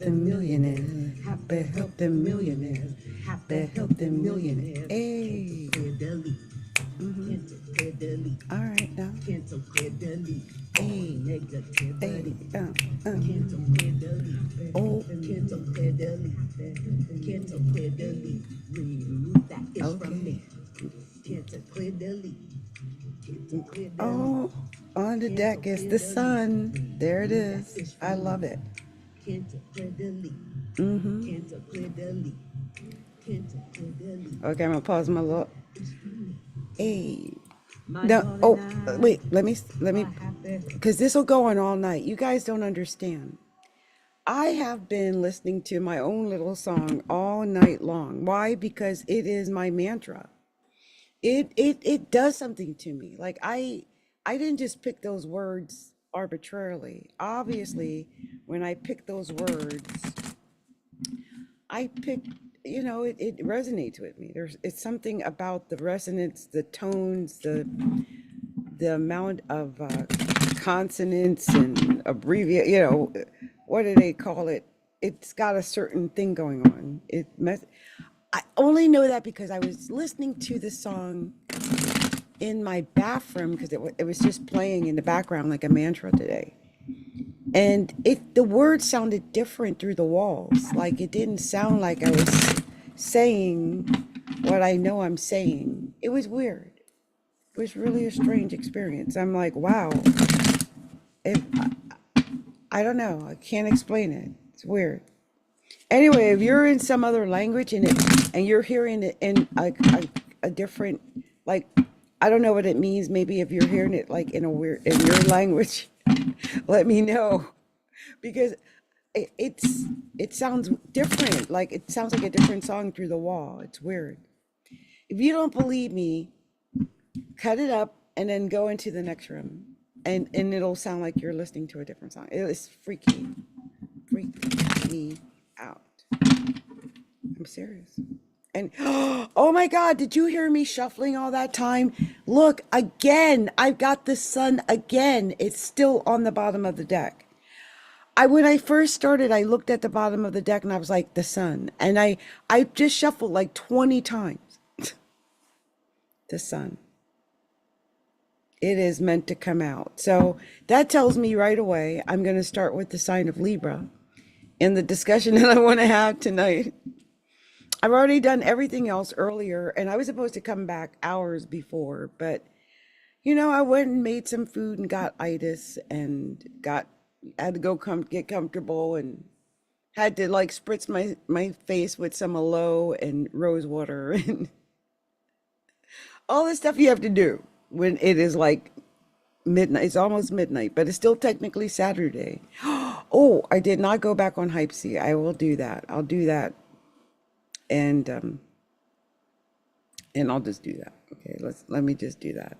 them millionaires. Happy help them millionaires. Happy help them millionaires. Hey. All right now. Hey. Hey. Oh. Okay. Oh, on the deck is the sun. There it is. I love it. Okay, I'm gonna pause my look. Hey. No. Oh, wait. Let me. Because this will go on all night. You guys don't understand. I have been listening to my own little song all night long. Why? Because it is my mantra. It does something to me. Like I didn't just pick those words arbitrarily. Obviously, when I pick those words, I picked, it resonates with me. It's something about the resonance, the tones, the amount of consonants and abbreviate, what do they call it? It's got a certain thing going on. I only know that because I was listening to the song in my bathroom because it was just playing in the background like a mantra today. And the words sounded different through the walls. Like it didn't sound like I was saying what I know I'm saying. It was weird. It was really a strange experience. I'm like, wow. I don't know. I can't explain it. It's weird. Anyway, if you're in some other language and you're hearing it in a different, like, I don't know what it means. Maybe if you're hearing it like in your language, let me know, because it sounds different. Like it sounds like a different song through the wall. It's weird. If you don't believe me, cut it up and then go into the next room, and it'll sound like you're listening to a different song. It was freaky me out. I'm serious. And oh my God, did you hear me shuffling all that time? Look, again, I've got the sun again. It's still on the bottom of the deck. When I first started, I looked at the bottom of the deck and I was like, the sun. And I just shuffled like 20 times. The sun. It is meant to come out. So that tells me right away, I'm going to start with the sign of Libra in the discussion that I want to have tonight. I've already done everything else earlier, and I was supposed to come back hours before, but I went and made some food and got itis and had to go get comfortable and had to like spritz my face with some aloe and rose water and all the stuff you have to do when it is like midnight. It's almost midnight, but it's still technically Saturday. Oh, I did not go back on Hype C. I will do that. I'll do that. And I'll just do that. Okay, let me just do that.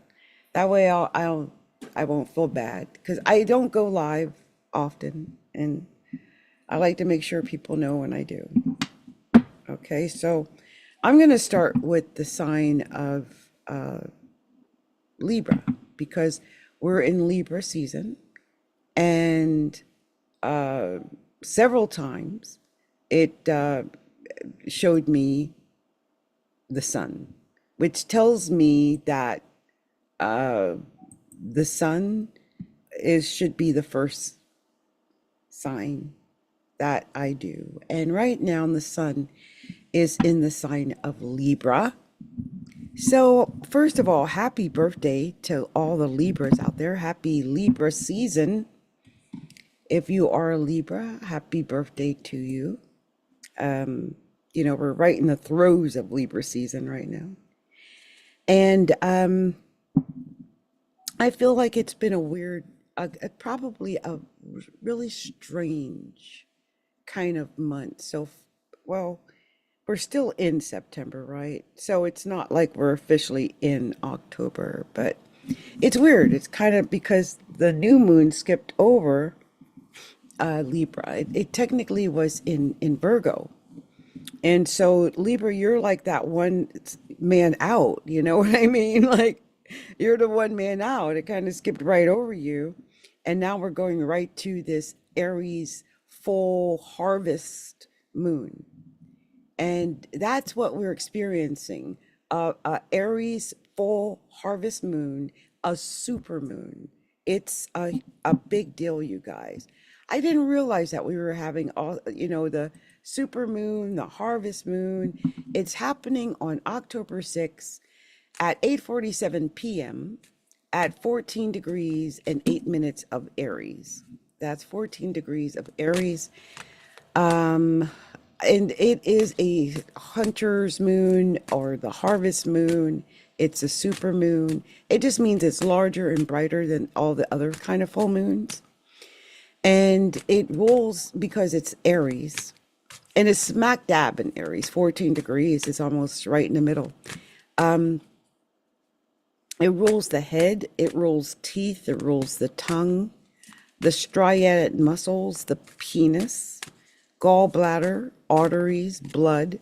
That way I won't feel bad, because I don't go live often, and I like to make sure people know when I do. Okay, so I'm going to start with the sign of Libra, because we're in Libra season, and several times it showed me the sun, which tells me that the sun should be the first sign that I do. And right now the sun is in the sign of Libra. So first of all, happy birthday to all the Libras out there. Happy Libra season. If you are a Libra, happy birthday to you. We're right in the throes of Libra season right now. And I feel like it's been a weird, probably a really strange kind of month. So, well, we're still in September, right? So it's not like we're officially in October, but it's weird. It's kind of because the new moon skipped over Libra. It technically was in Virgo. And so Libra, you're like that one man out, you know what I mean? Like you're the one man out. It kind of skipped right over you. And now we're going right to this Aries full harvest moon. And that's what we're experiencing. Aries full harvest moon, a super moon. It's a big deal, you guys. I didn't realize that we were having all, the super moon, the harvest moon. It's happening on October 6th at 8:47 p.m. at 14 degrees and 8 minutes of Aries. That's 14 degrees of Aries. Um, and it is a hunter's moon or the harvest moon. It's a super moon. It just means it's larger and brighter than all the other kind of full moons. And it rules because it's Aries. And it's smack dab in Aries, 14 degrees. It's almost right in the middle. It rules the head, it rules teeth, it rules the tongue, the striated muscles, the penis, gallbladder, arteries, blood.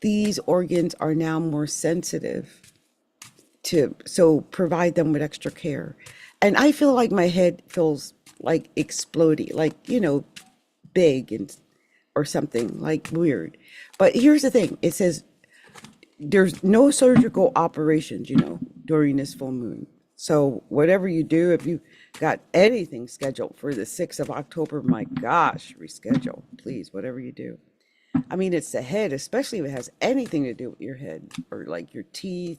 These organs are now more sensitive so provide them with extra care. And I feel like my head feels like exploding, like, big and or something like weird. But here's the thing. It says there's no surgical operations, during this full moon. So whatever you do, if you got anything scheduled for the 6th of October, my gosh, reschedule, please, whatever you do. I mean, it's the head, especially if it has anything to do with your head or like your teeth,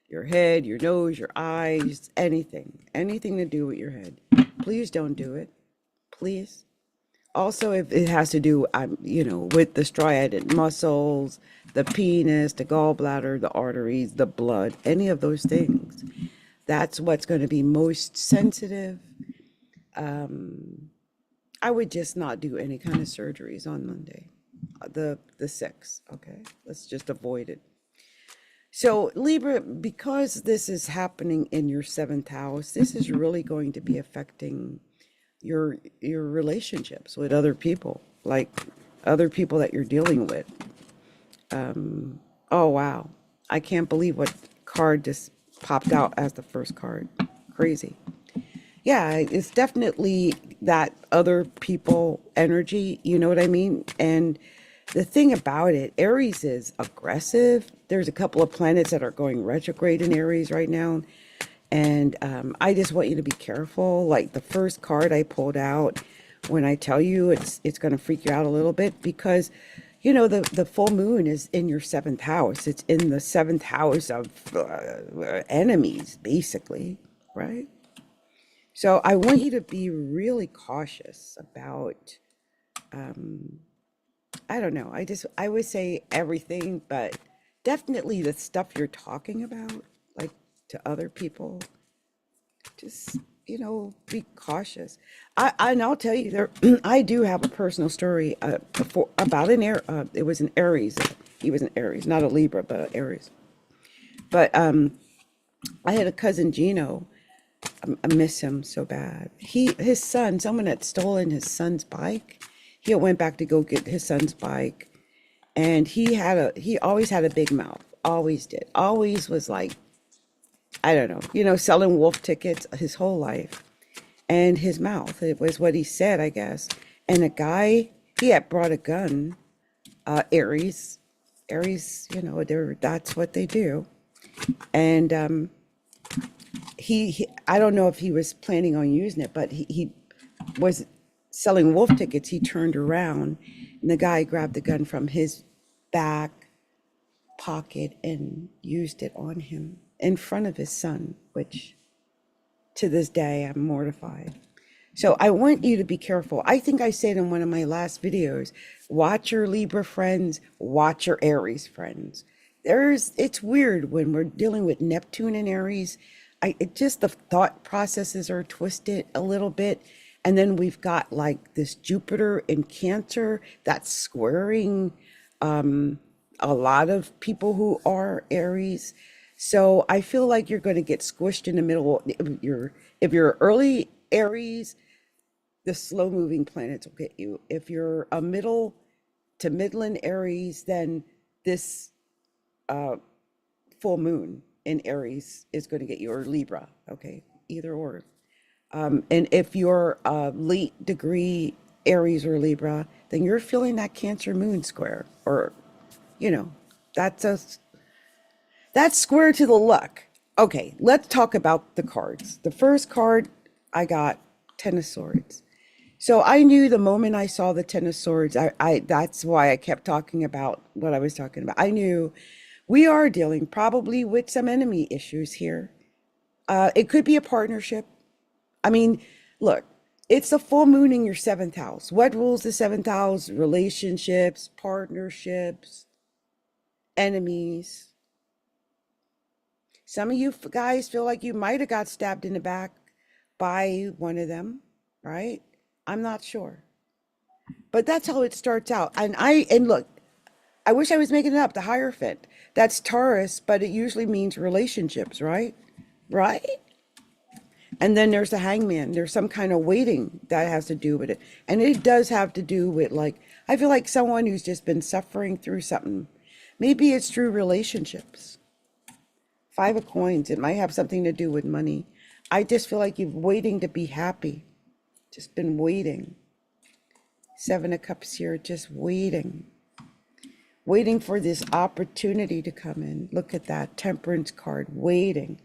your head, your nose, your eyes, anything to do with your head. Please don't do it. Please. Also, if it has to do, with the striated muscles, the penis, the gallbladder, the arteries, the blood, any of those things, that's what's going to be most sensitive. I would just not do any kind of surgeries on Monday, the 6th. Okay, let's just avoid it. So Libra, because this is happening in your 7th house, this is really going to be affecting your relationships with other people, like other people that you're dealing with. Oh wow, I can't believe what card just popped out as the first card. Crazy. Yeah, it's definitely that other people energy, you know what I mean? And the thing about it, Aries is aggressive. There's a couple of planets that are going retrograde in Aries right now. And I just want you to be careful. Like the first card I pulled out, when I tell you it's going to freak you out a little bit because, the full moon is in your 7th house. It's in the 7th house of enemies, basically, right? So I want you to be really cautious about, I don't know. I would say everything, but definitely the stuff you're talking about, like to other people, just, be cautious. And I'll tell you there, I do have a personal story before about it was an Aries. He was an Aries, not a Libra, but an Aries. But I had a cousin Gino. I miss him so bad. His son, someone had stolen his son's bike. He went back to go get his son's bike, and he always had a big mouth. Always did. Always was like, I don't know, selling wolf tickets his whole life. And his mouth, it was what he said, I guess. And a guy, he had brought a gun, Aries, that's what they do. And he I don't know if he was planning on using it, but he was selling wolf tickets. He turned around and the guy grabbed the gun from his back pocket and used it on him in front of his son, which to this day I'm mortified. So I want you to be careful. I think I said in one of my last videos, watch your Libra friends, watch your Aries friends. It's weird when we're dealing with Neptune and Aries. It just, the thought processes are twisted a little bit. And then we've got like this Jupiter in Cancer that's squaring a lot of people who are Aries. So I feel like you're going to get squished in the middle. If you're early Aries, the slow moving planets will get you. If you're a middle to midland Aries, then this full moon in Aries is going to get you, or Libra. Okay, either or. And if you're a late degree Aries or Libra, then you're feeling that Cancer moon square, or, you know, that's a that's square to the luck. Okay, let's talk about the cards. The first card I got, Ten of Swords. So I knew the moment I saw the Ten of Swords, I that's why I kept talking about what I was talking about. I knew we are dealing probably with some enemy issues here. It could be a partnership. I mean, look, it's a full moon in your seventh house. What rules the seventh house? Relationships, partnerships, enemies. Some of you guys feel like you might have got stabbed in the back by one of them, right? I'm not sure. But that's how it starts out. And look, I wish I was making it up, the Hierophant. That's Taurus, but it usually means relationships, right? Right? And then there's the Hangman. There's some kind of waiting that has to do with it. And it does have to do with, like, I feel like someone who's just been suffering through something. Maybe it's through relationships. Five of Coins, it might have something to do with money. I just feel like you're waiting to be happy. Just been waiting. Seven of Cups here, just waiting. Waiting for this opportunity to come in. Look at that Temperance card, waiting.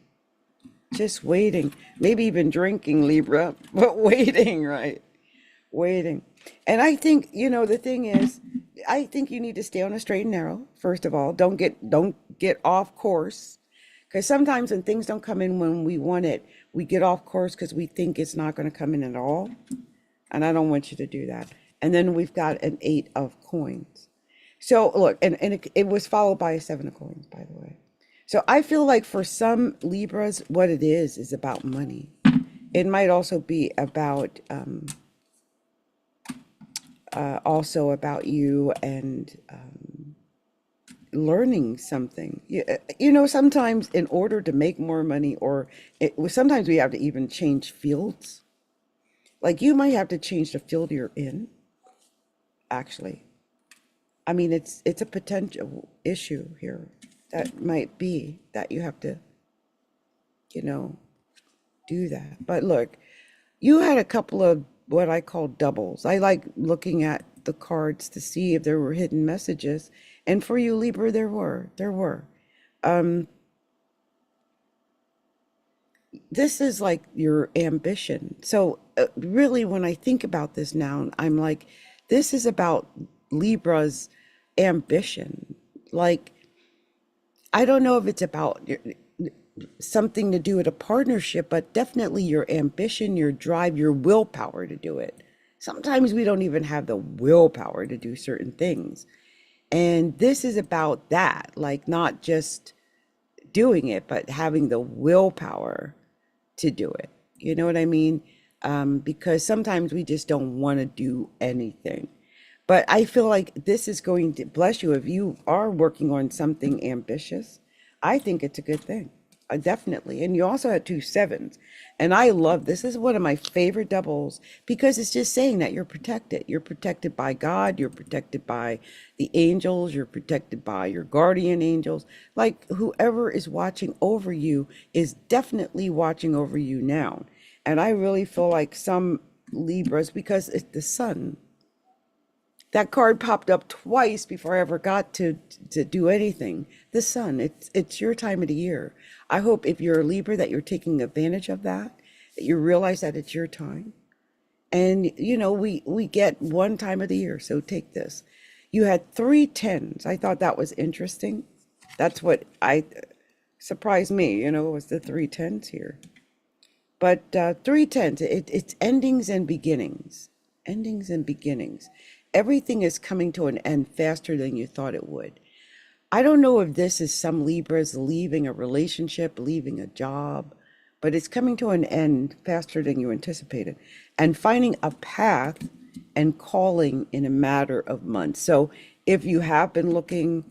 Just waiting. Maybe even drinking, Libra, but waiting, right? Waiting. And I think, the thing is, I think you need to stay on a straight and narrow, first of all. Don't get off course. Because sometimes when things don't come in when we want it, we get off course because we think it's not going to come in at all. And I don't want you to do that. And then we've got an Eight of Coins. So look, and it was followed by a Seven of Coins, by the way. So I feel like for some Libras, what it is about money. It might also be about, also about you and learning something. Sometimes in order to make more money, sometimes we have to even change fields. Like you might have to change the field you're in, actually. I mean, it's a potential issue here that might be that you have to, do that. But look, you had a couple of what I call doubles. I like looking at the cards to see if there were hidden messages. And for you, Libra, there were. This is like your ambition. So really, when I think about this now, I'm like, this is about Libra's ambition. Like, I don't know if it's about something to do with a partnership, but definitely your ambition, your drive, your willpower to do it. Sometimes we don't even have the willpower to do certain things. And this is about that, like not just doing it, but having the willpower to do it. You know what I mean? Because sometimes we just don't want to do anything. But I feel like this is going to bless you if you are working on something ambitious. I think it's a good thing. Definitely. And you also had two sevens. And I love this. This is one of my favorite doubles because it's just saying that you're protected. You're protected by God. You're protected by the angels. You're protected by your guardian angels. Like whoever is watching over you is definitely watching over you now. And I really feel like some Libras, because it's the sun. That card popped up twice before I ever got to do anything. The sun, it's your time of the year. I hope if you're a Libra that you're taking advantage of that you realize that it's your time. And we get one time of the year, so take this. You had three tens. I thought that was interesting. That's what surprised me, was the three tens here. But three tens, it's endings and beginnings. Endings and beginnings. Everything is coming to an end faster than you thought it would. I don't know if this is some Libras leaving a relationship, leaving a job, but it's coming to an end faster than you anticipated and finding a path and calling in a matter of months. So if you have been looking,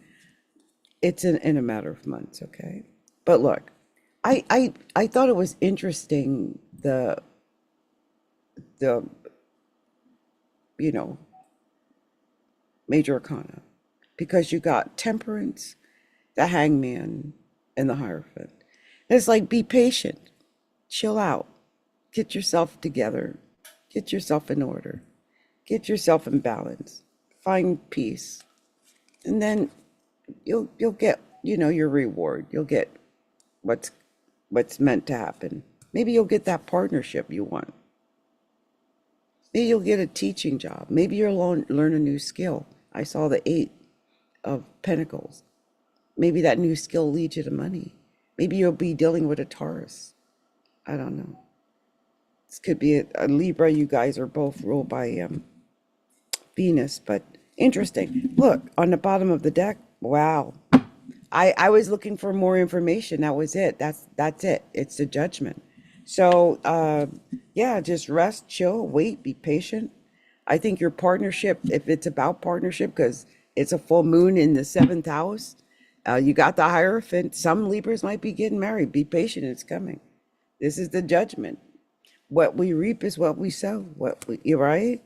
it's in a matter of months, okay? But look, I thought it was interesting, the major arcana, because you got Temperance, the Hangman, and the Hierophant. It's like, be patient, chill out, get yourself together, get yourself in order. Get yourself in balance. Find peace. And then you'll get, your reward. You'll get what's meant to happen. Maybe you'll get that partnership you want. Maybe you'll get a teaching job. Maybe you'll learn a new skill. I saw the 8 of Pentacles. Maybe that new skill leads you to money. Maybe you'll be dealing with a Taurus. I don't know. This could be a Libra. You guys are both ruled by Venus, but interesting. Look, on the bottom of the deck, wow. I was looking for more information. That was it. That's it. It's the Judgment. So, yeah, just rest, chill, wait, be patient. I think your partnership, if it's about partnership, because it's a full moon in the 7th house, you got the Hierophant. Some Libras might be getting married. Be patient. It's coming. This is the Judgment. What we reap is what we sow. You're right?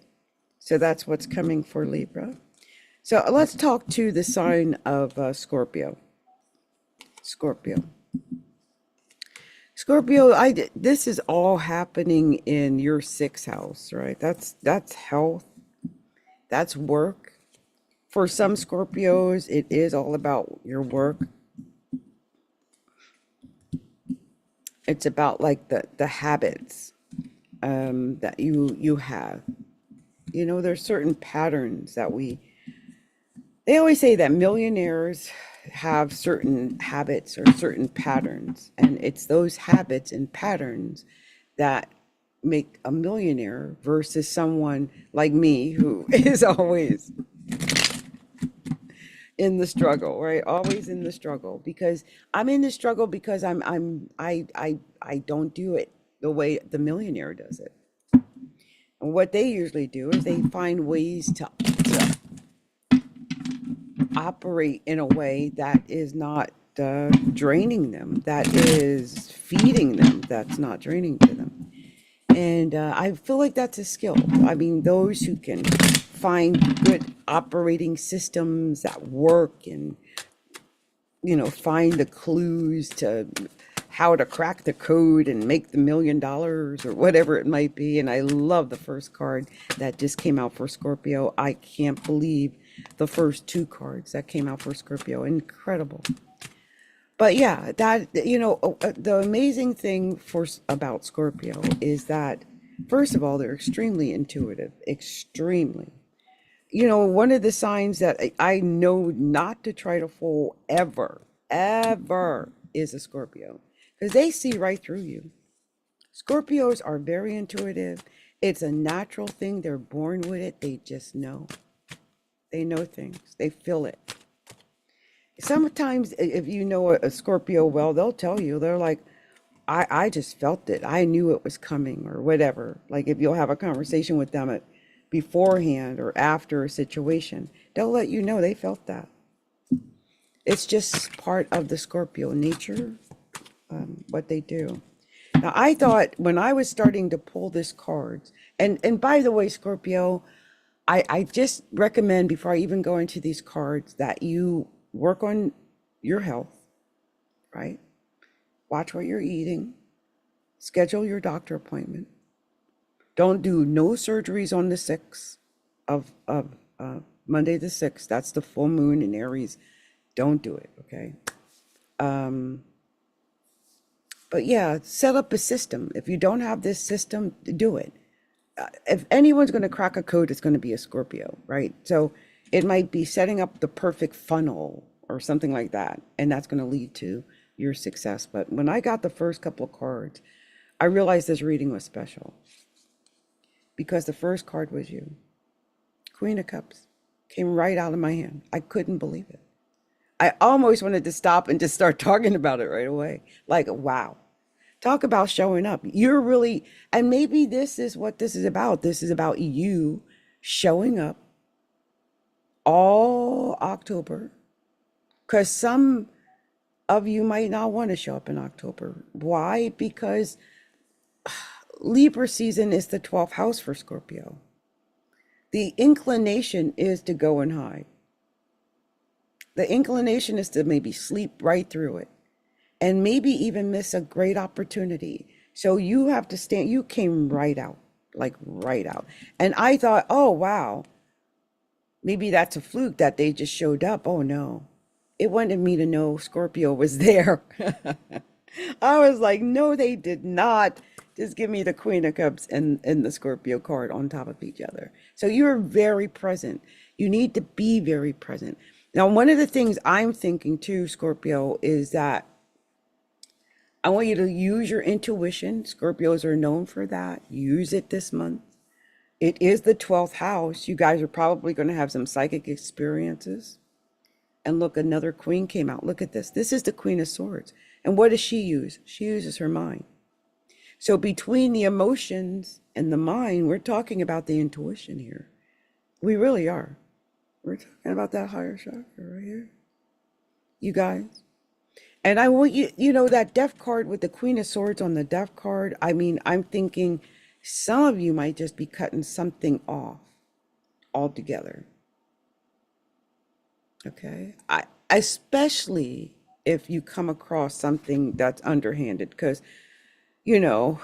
So that's what's coming for Libra. So let's talk to the sign of Scorpio. Scorpio, this is all happening in your 6th house, right? That's health. That's work. For some Scorpios, it is all about your work. It's about like the habits that you have. There's certain patterns that they always say that millionaires have certain habits or certain patterns, and it's those habits and patterns that make a millionaire versus someone like me who is always in the struggle, right? Always in the struggle, because I'm in the struggle because I don't do it the way the millionaire does it. And what they usually do is they find ways to operate in a way that is not draining them, that is feeding them, that's not draining to them. And I feel like that's a skill. I mean, those who can find good operating systems that work and, find the clues to how to crack the code and make the $1 million or whatever it might be. And I love the first card that just came out for Scorpio. I can't believe the first 2 cards that came out for Scorpio. Incredible. But yeah, that, the amazing thing about Scorpio is that, first of all, they're extremely intuitive, extremely. One of the signs that I know not to try to fool ever is a Scorpio, because they see right through you. Scorpios are very intuitive. It's a natural thing. They're born with it. They just know. They know things. They feel it. Sometimes if you know a Scorpio well, they'll tell you, they're like, I just felt it. I knew it was coming or whatever. Like if you'll have a conversation with them beforehand or after a situation, they'll let you know they felt that. It's just part of the Scorpio nature, what they do. Now, I thought when I was starting to pull this cards, and by the way, Scorpio, I just recommend before I even go into these cards that you work on your health, right? Watch what you're eating, schedule your doctor appointment. Don't do no surgeries on the 6th of Monday the 6th. That's the full moon in Aries. Don't do it, okay? But yeah, set up a system. If you don't have this system, do it. If anyone's going to crack a code, it's going to be a Scorpio, right? So it might be setting up the perfect funnel or something like that, and that's going to lead to your success. But when I got the first couple of cards, I realized this reading was special because the first card was you. Queen of Cups came right out of my hand. I couldn't believe it. I almost wanted to stop and just start talking about it right away. Like, wow. Talk about showing up. You're really, and maybe this is what this is about. This is about you showing up all October, because some of you might not want to show up in October. Why? Because Libra season is the 12th house for Scorpio. The inclination is to go and hide. The inclination is to maybe sleep right through it and maybe even miss a great opportunity. So you have to stand, you came right out. like right out. And I thought, oh, wow, maybe that's a fluke that they just showed up. Oh, no. It wanted me to know Scorpio was there. I was like, no, they did not. Just give me the Queen of Cups and the Scorpio card on top of each other. So you're very present. You need to be very present. Now, one of the things I'm thinking too, Scorpio, is that I want you to use your intuition. Scorpios are known for that. Use it this month. It is the 12th house. You guys are probably going to have some psychic experiences. And look, another queen came out. Look at this. This is the Queen of Swords. And what does she use? She uses her mind. So between the emotions and the mind, we're talking about the intuition here. We really are. We're talking about that higher chakra right here. You guys. And I want you, you know, that Death card with the Queen of Swords on the Death card. I mean, I'm thinking some of you might just be cutting something off altogether. Okay. Especially if you come across something that's underhanded, because, you know,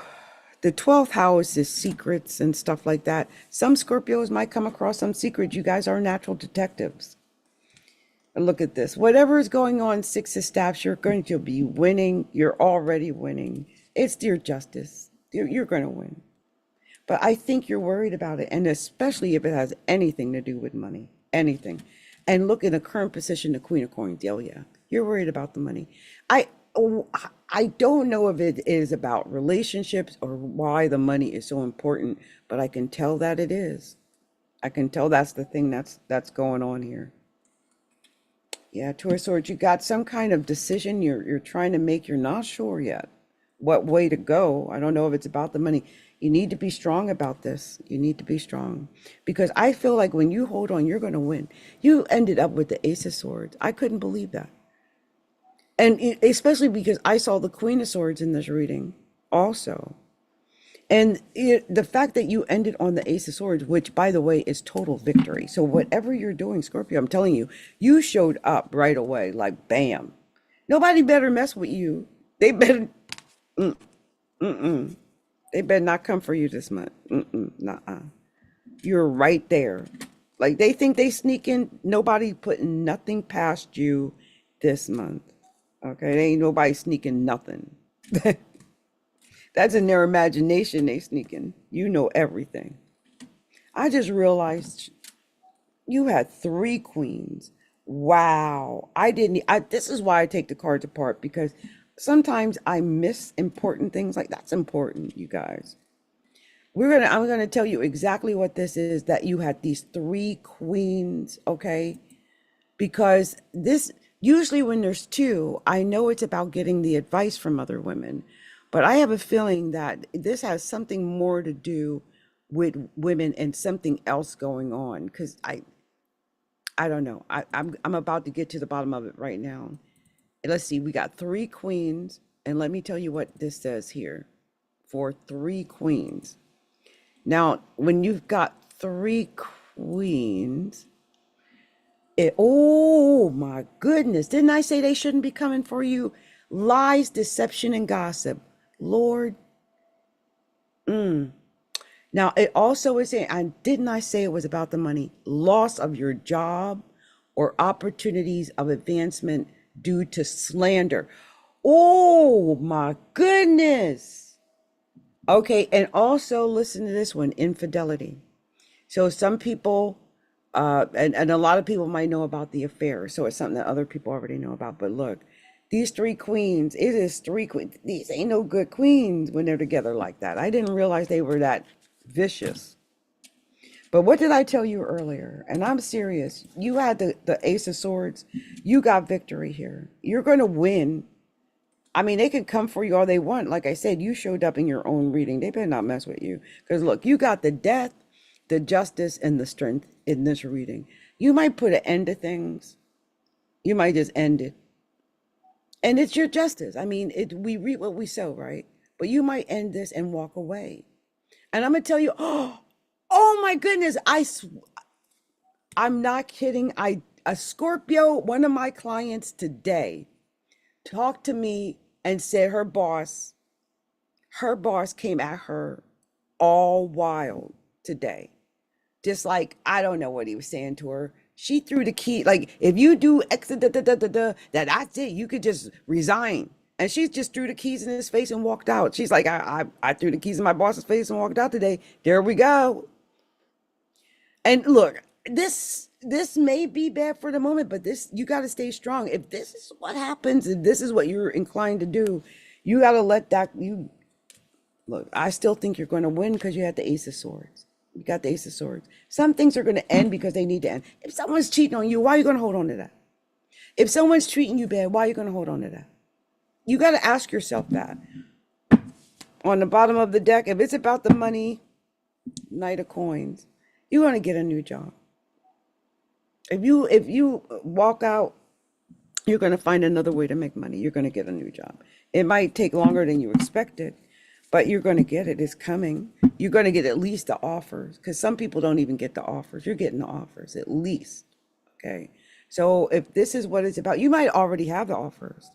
the 12th house is secrets and stuff like that. Some Scorpios might come across some secrets. You guys are natural detectives. And look at this. Whatever is going on, Six of Staffs, you're going to be winning. You're already winning. It's your justice. You're going to win. But I think you're worried about it, and especially if it has anything to do with money, anything. And look, in the current position, the Queen of Coins, oh yeah, you're worried about the money. I don't know if it is about relationships or why the money is so important, but I can tell that it is. I can tell that's the thing that's going on here. Yeah, Two of Swords, you got some kind of decision you're trying to make. You're not sure yet what way to go. I don't know if it's about the money. You need to be strong about this. You need to be strong, because I feel like when you hold on, you're going to win. You ended up with the Ace of Swords. I couldn't believe that. And especially because I saw the Queen of Swords in this reading also. And the fact that you ended on the Ace of Swords, which, by the way, is total victory. So whatever you're doing, Scorpio, I'm telling you, you showed up right away, like bam. Nobody better mess with you. They better, they better not come for you this month. Nuh-uh. You're right there. Like, they think they sneak in. Nobody putting nothing past you this month. Okay, there ain't nobody sneaking nothing. That's in their imagination they sneaking. You know everything. I just realized you had 3 queens. Wow. This is why I take the cards apart, because sometimes I miss important things. Like, that's important, you guys. I'm gonna tell you exactly what this is, that you had these 3 queens, okay? Because this, usually when there's 2, I know it's about getting the advice from other women. But I have a feeling that this has something more to do with women and something else going on. Because I don't know. I'm about to get to the bottom of it right now. Let's see. We got 3 queens, and let me tell you what this says here for 3 queens. Now, when you've got 3 queens, oh my goodness! Didn't I say they shouldn't be coming for you? Lies, deception, and gossip. Lord. Now, it also is saying, and didn't I say it was about the money? Loss of your job or opportunities of advancement due to slander. Oh my goodness. Okay, and also listen to this one, infidelity. So some people, and a lot of people might know about the affair, so it's something that other people already know about. But look, these 3 queens, it is 3 queens. These ain't no good queens when they're together like that. I didn't realize they were that vicious. But what did I tell you earlier? And I'm serious. You had the Ace of Swords. You got victory here. You're going to win. I mean, they can come for you all they want. Like I said, you showed up in your own reading. They better not mess with you. Because look, you got the death, the justice, and the strength in this reading. You might put an end to things. You might just end it. And it's your justice. I mean, we reap what we sow, right? But you might end this and walk away. And I'm going to tell you, oh my goodness, I'm not kidding. A Scorpio, one of my clients today, talked to me and said her boss came at her all wild today. Just like, I don't know what he was saying to her. She threw the key. Like, if you do X, that's it. You could just resign. And she just threw the keys in his face and walked out. She's like, I threw the keys in my boss's face and walked out today. There we go. And look, this may be bad for the moment, but this, you got to stay strong. If this is what happens, if this is what you're inclined to do, you got to let that, you look, I still think you're going to win because you had the Ace of Swords. You got the Ace of Swords. Some things are going to end because they need to end. If someone's cheating on you, why are you going to hold on to that? If someone's treating you bad, why are you going to hold on to that? You got to ask yourself that. On the bottom of the deck, if it's about the money, Knight of Coins, you're going to get a new job. If you walk out, you're going to find another way to make money. You're going to get a new job. It might take longer than you expected, but you're going to get it. It's coming. You're going to get at least the offers, because some people don't even get the offers. You're getting the offers at least. Okay. So if this is what it's about, you might already have the offers.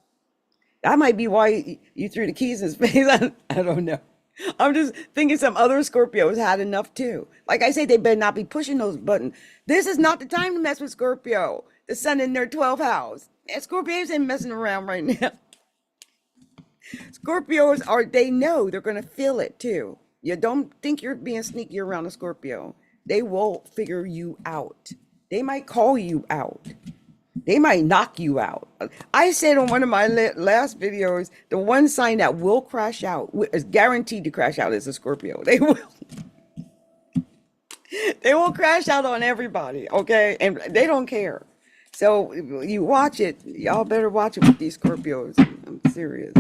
That might be why you threw the keys in his face. I don't know. I'm just thinking some other Scorpios had enough too. Like I say, they better not be pushing those buttons. This is not the time to mess with Scorpio. The sun in their 12th house. And Scorpios ain't messing around right now. Scorpios are, they know they're going to feel it too. You don't think you're being sneaky around a Scorpio. They will figure you out. They might call you out. They might knock you out. I said on one of my last videos, the one sign that will crash out, is guaranteed to crash out, is a Scorpio. They will. They will crash out on everybody, okay? And they don't care. So you watch it. Y'all better watch it with these Scorpios. I'm serious.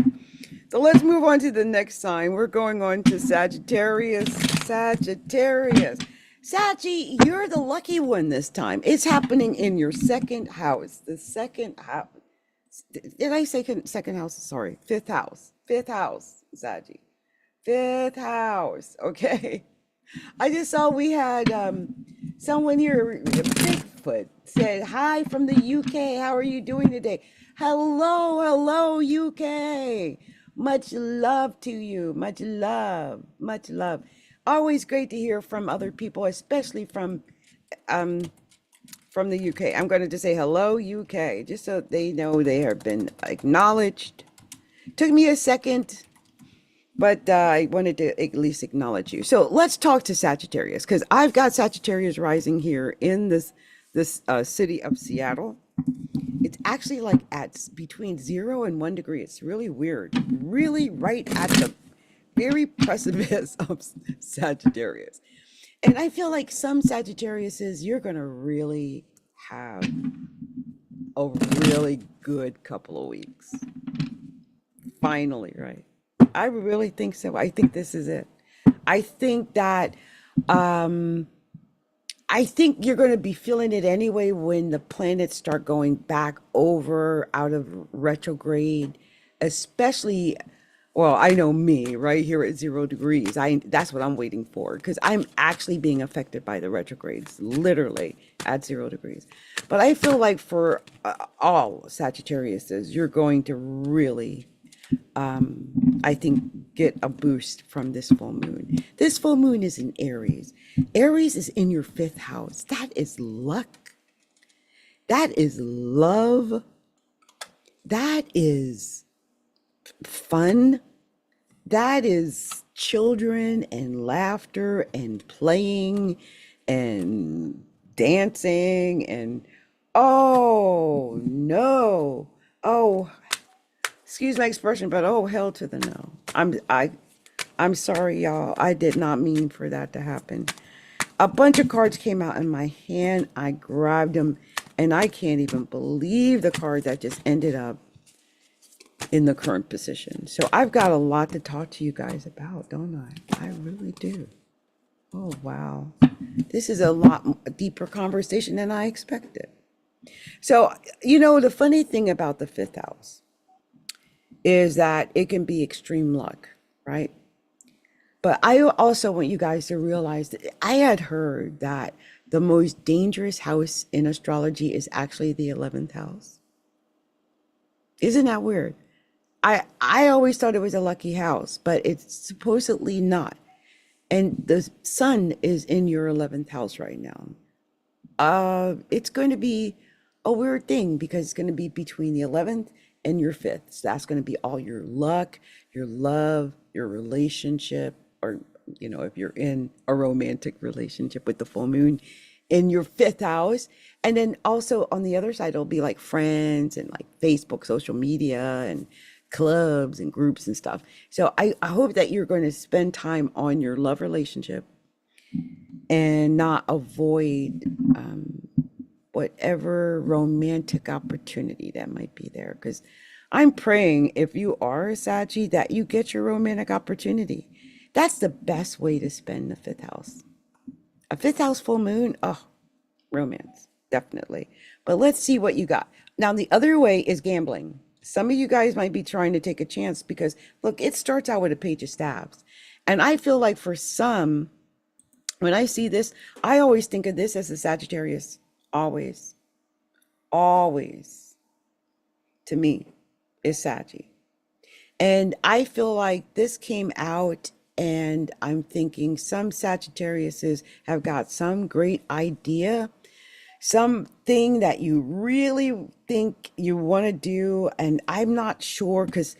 So let's move on to the next sign. We're going on to Sagittarius. Sagittarius. Saggy, you're the lucky one this time. It's happening in your second house. The second house. Did I say second house? Sorry. Fifth house. Fifth house, Saggy. Fifth house. Okay. I just saw we had someone here, Bigfoot, said, hi from the UK. How are you doing today? Hello, hello, UK. Much love to you. Much love. Much love. Always great to hear from other people, especially from the UK. I'm going to just say hello, UK, just so they know they have been acknowledged. Took me a second, but I wanted to at least acknowledge you. So let's talk to Sagittarius, because I've got Sagittarius rising here in this city of Seattle. It's actually like at between 0 and 1 degree. It's really weird. Really right at the very precipice of Sagittarius. And I feel like some Sagittariuses, you're going to really have a really good couple of weeks. Finally, right? I really think so. I think this is it. I think that, I think you're going to be feeling it anyway when the planets start going back over out of retrograde, especially, well, I know me right here at 0 degrees. That's what I'm waiting for, because I'm actually being affected by the retrogrades, literally at 0 degrees. But I feel like for all Sagittariuses, you're going to really, I think, get a boost from this full moon. This full moon is in Aries. Aries is in your 5th house. That is luck. That is love. That is fun. That is children and laughter and playing and dancing and, oh no, oh, excuse my expression, but oh, hell to the no. I'm sorry, y'all. I did not mean for that to happen. A bunch of cards came out in my hand. I grabbed them, and I can't even believe the card that just ended up in the current position. So I've got a lot to talk to you guys about, don't I? I really do. Oh, wow. This is a lot deeper conversation than I expected. So, you know, the funny thing about the 5th house is that it can be extreme luck, right? But I also want you guys to realize that I had heard that the most dangerous house in astrology is actually the 11th house. Isn't that weird? I always thought it was a lucky house, but it's supposedly not. and the sun is in your 11th house right now. It's going to be a weird thing because it's going to be between the 11th and your 5th. So that's going to be all your luck, your love, your relationship, or, if you're in a romantic relationship with the full moon in your 5th house. And then also on the other side, it'll be like friends and like Facebook, social media, and clubs and groups and stuff. So I hope that you're going to spend time on your love relationship and not avoid whatever romantic opportunity that might be there. Because I'm praying, if you are a Saggy, that you get your romantic opportunity. That's the best way to spend the 5th house. A 5th house full moon, oh, romance, definitely. But let's see what you got. Now, the other way is gambling. Some of you guys might be trying to take a chance because, look, it starts out with a page of staves. And I feel like for some, when I see this, I always think of this as a Sagittarius. Always. Always. To me, is Saggy. And I feel like this came out, and I'm thinking some Sagittariuses have got some great idea, something that you really think you want to do. And I'm not sure, because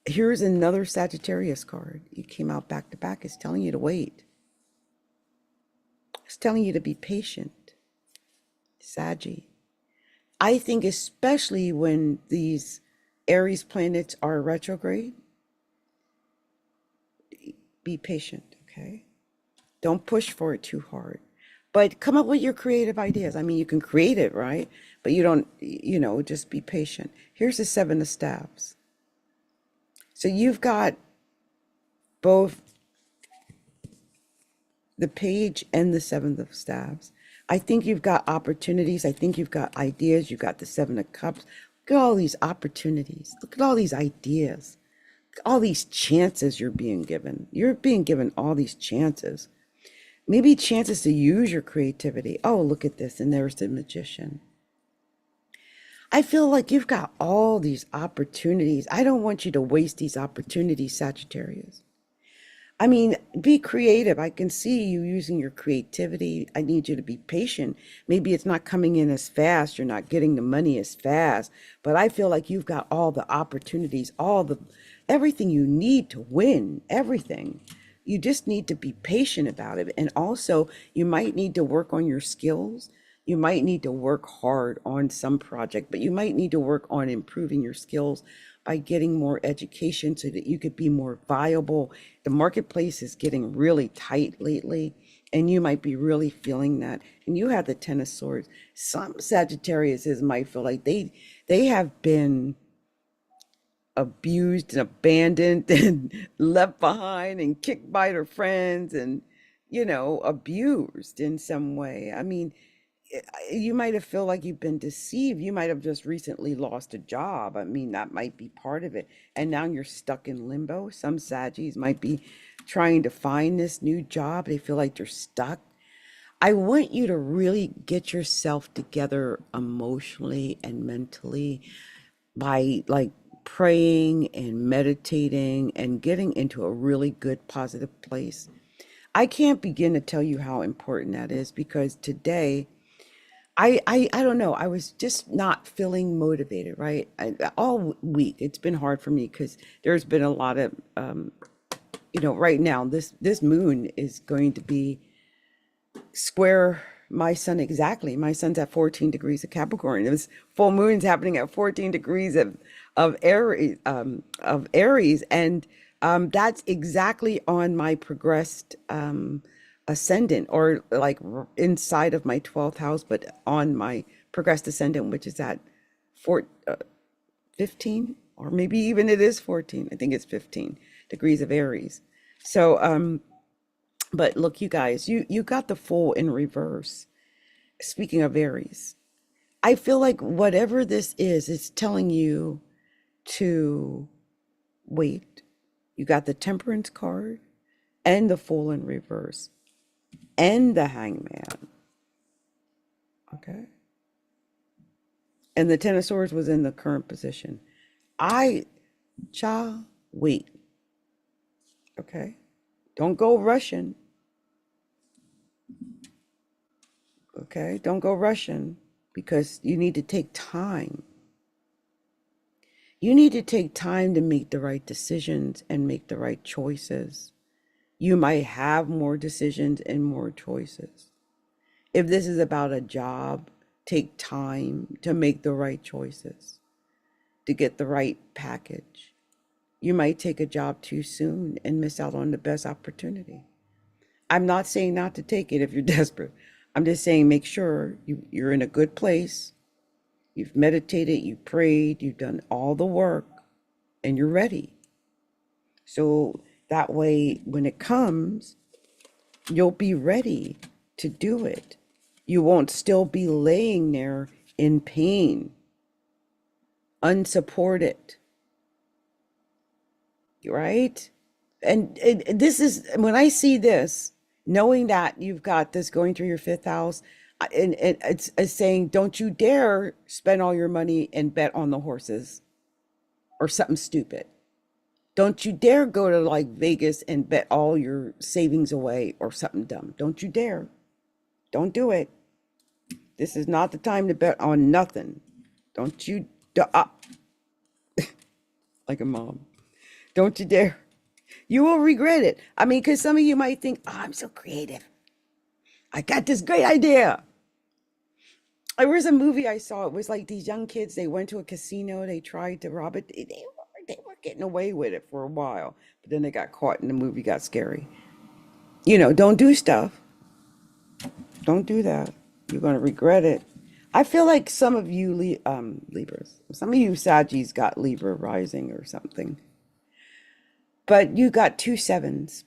here's another Sagittarius card. You came out back to back. It's telling you to wait. It's telling you to be patient. Saggy. I think especially when these Aries planets are retrograde, be patient, okay? Don't push for it too hard, but come up with your creative ideas. I mean, you can create it, right? But you don't, just be patient. Here's the 7 of staves. So you've got both the page and the 7 of staves. I think you've got opportunities. I think you've got ideas. You've got the 7 of cups. Look at all these opportunities. Look at all these ideas. All these chances you're being given. You're being given all these chances. Maybe chances to use your creativity. Oh, look at this. And there's the Magician. I feel like you've got all these opportunities. I don't want you to waste these opportunities, Sagittarius. I mean, be creative. I can see you using your creativity. I need you to be patient. Maybe it's not coming in as fast. You're not getting the money as fast. But I feel like you've got all the opportunities, everything you need to win, everything. You just need to be patient about it. And also, you might need to work on your skills. You might need to work hard on some project, but you might need to work on improving your skills by getting more education so that you could be more viable. The marketplace is getting really tight lately, and you might be really feeling that. And you have the 10 of Swords. Some Sagittariuses might feel like they have been abused and abandoned and left behind and kicked by their friends and, abused in some way. I mean, you might have felt like you've been deceived. You might have just recently lost a job. I mean, that might be part of it. And now you're stuck in limbo. Some Saggies might be trying to find this new job. They feel like they're stuck. I want you to really get yourself together emotionally and mentally by praying and meditating and getting into a really good positive place. I can't begin to tell you how important that is, because today I don't know. I was just not feeling motivated, right? All week, it's been hard for me because there's been a lot of, right now, this moon is going to be square my sun exactly. My sun's at 14 degrees of Capricorn. This full moon's happening at 14 degrees of Aries, and that's exactly on my progressed ascendant, or like inside of my 12th house, but on my progressed ascendant, which is at 15, or maybe even it is 14. I think it's 15 degrees of Aries. So, but look, you guys, you got the Fool in reverse. Speaking of Aries, I feel like whatever this is, it's telling you to wait. You got the Temperance card and the Fool in reverse and the Hangman. Okay. And the 10 of Swords was in the current position. Wait. Okay. Don't go rushing. Okay? Don't go rushing because you need to take time. You need to take time to make the right decisions and make the right choices. You might have more decisions and more choices. If this is about a job, take time to make the right choices, to get the right package. You might take a job too soon and miss out on the best opportunity. I'm not saying not to take it if you're desperate. I'm just saying make sure you're in a good place. You've meditated, you prayed, you've done all the work, and you're ready. So that way, when it comes, you'll be ready to do it. You won't still be laying there in pain, unsupported, right? And this is when I see this, knowing that you've got this going through your fifth house, and it's saying, don't you dare spend all your money and bet on the horses or something stupid. Don't you dare go to like Vegas and bet all your savings away or something dumb. Don't you dare. Don't do it. This is not the time to bet on nothing. Don't you, like a mom. Don't you dare. You will regret it. I mean, because some of you might think, oh, I'm so creative. I got this great idea. There was a movie I saw. It was like these young kids, they went to a casino. They tried to rob it. They were getting away with it for a while. But then they got caught and the movie got scary. You know, don't do stuff. Don't do that. You're going to regret it. I feel like some of you Libras, some of you Sagis got Libra rising or something. But you got 2 sevens,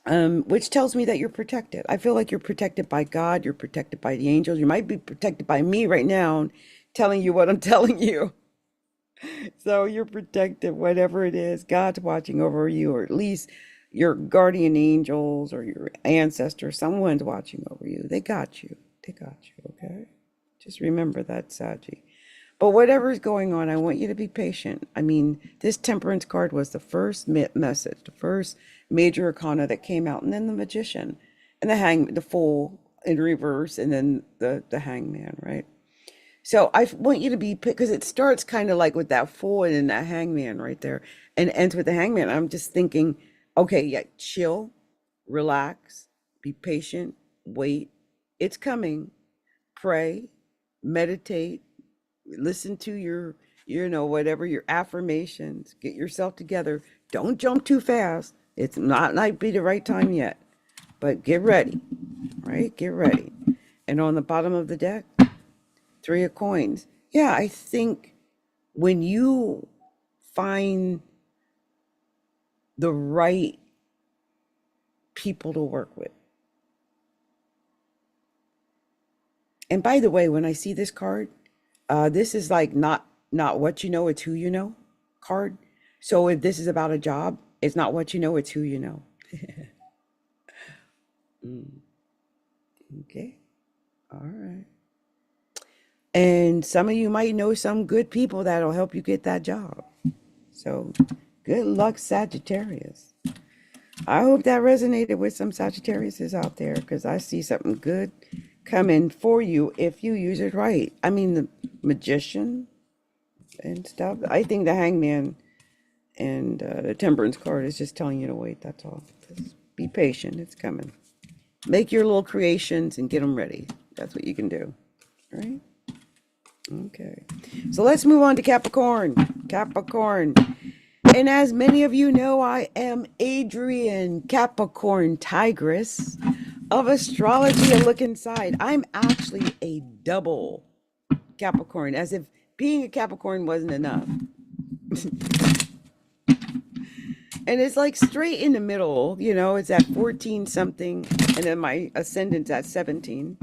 which tells me that you're protected. I feel like you're protected by God. You're protected by the angels. You might be protected by me right now, telling you what I'm telling you. So you're protected, whatever it is. God's watching over you, or at least your guardian angels or your ancestors. Someone's watching over you. They got you. They got you, okay? Just remember that, Saggy. But whatever's going on, I want you to be patient. I mean, this Temperance card was the first message, the first major arcana that came out, and then the Magician, and the Fool in reverse, and then the Hangman, right? So I want you to be, because it starts kind of like with that Fool and then that Hangman right there, and ends with the Hangman. I'm just thinking, okay, yeah, chill, relax, be patient, wait. It's coming. Pray, meditate, listen to your, whatever, your affirmations, get yourself together. Don't jump too fast. It's not might be the right time yet, but get ready, right? Get ready. And on the bottom of the deck, 3 of coins. Yeah, I think when you find the right people to work with. And by the way, when I see this card, this is like not what you know, it's who you know card. So if this is about a job, it's not what you know, it's who you know. Okay. All right. And some of you might know some good people that'll help you get that job. So good luck, Sagittarius. I hope that resonated with some Sagittariuses out there, because I see something good coming for you if you use it right. I mean, the Magician and stuff. I think the Hangman and the Temperance card is just telling you to wait. That's all. Just be patient. It's coming. Make your little creations and get them ready. That's what you can do. Right? Okay. So let's move on to Capricorn. Capricorn. And as many of you know, I am Adrienne, Capricorntigress of Astrology, a look inside. I'm actually a double Capricorn, as if being a Capricorn wasn't enough. And it's like straight in the middle, it's at 14 something, and then my ascendant's at 17.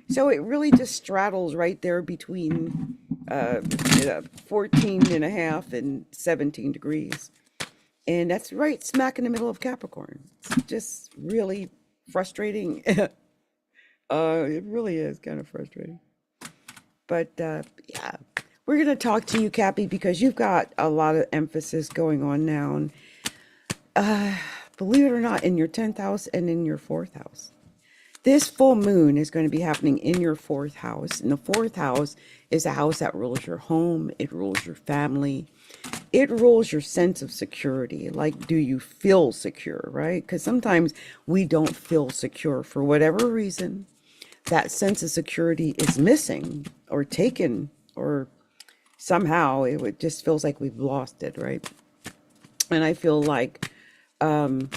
So it really just straddles right there between 14 and a half and 17 degrees. And that's right smack in the middle of Capricorn. It's just really frustrating. It really is kind of frustrating. But yeah, we're going to talk to you, Cappy, because you've got a lot of emphasis going on now. And believe it or not, in your 10th house and in your 4th house. This full moon is going to be happening in your 4th house. And the 4th house is a house that rules your home. It rules your family. It rules your sense of security. Like, do you feel secure, right? Because sometimes we don't feel secure for whatever reason. That sense of security is missing or taken, or somehow just feels like we've lost it, right? And I feel like, oh,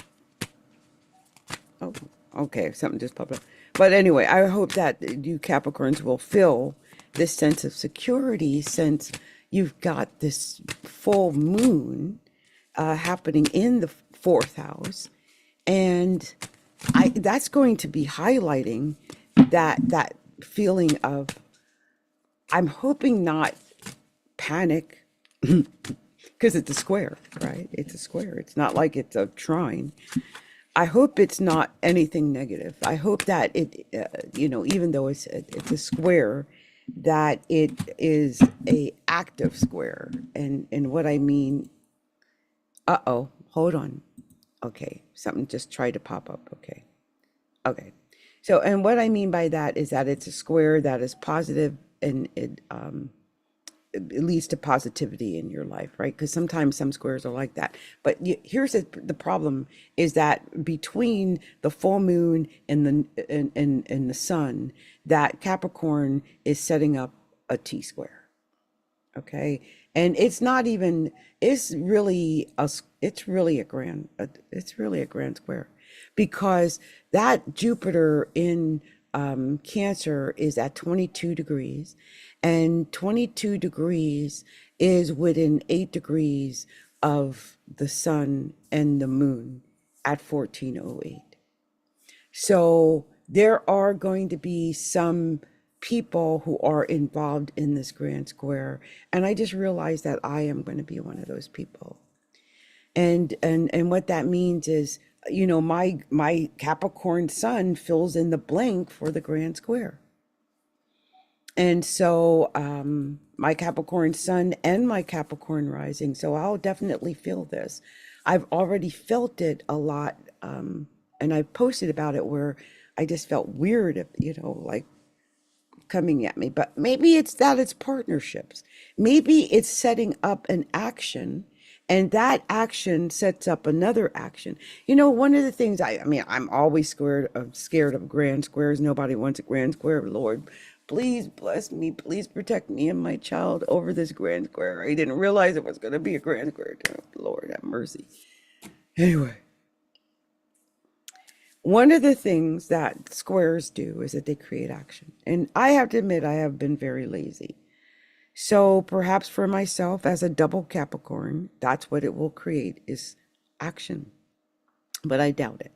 okay, something just popped up. But anyway, I hope that you Capricorns will feel this sense of security, since you've got this full moon happening in the 4th house. And that's going to be highlighting that feeling of, I'm hoping not panic, because it's a square, right? It's a square. It's not like it's a trine. I hope it's not anything negative. I hope that it, even though it's a square, that it is a active square. And what I mean, hold on. Okay, something just tried to pop up. Okay. So, and what I mean by that is that it's a square that is positive, and it leads to positivity in your life, right? Because sometimes some squares are like that. But here's the problem, is that between the full moon and the sun, that Capricorn is setting up a T-square. Okay, and it's not even, it's really a grand square, because that Jupiter in Cancer is at 22 degrees, and 22 degrees is within 8 degrees of the sun and the moon at 1408. So there are going to be some people who are involved in this grand square, and I just realized that I am going to be one of those people. And what that means is, my Capricorn sun fills in the blank for the grand square. And so my Capricorn sun and my Capricorn rising, so I'll definitely feel this. I've already felt it a lot, and I've posted about it, where I just felt weird, like coming at me. But maybe it's that it's partnerships. Maybe it's setting up an action, and that action sets up another action. One of the things I'm always scared of grand squares. Nobody wants a grand square. Lord, please bless me. Please protect me and my child over this grand square. I didn't realize it was going to be a grand square. Lord, have mercy. Anyway, one of the things that squares do is that they create action. And I have to admit, I have been very lazy. So perhaps for myself, as a double Capricorn, that's what it will create, is action. But I doubt it.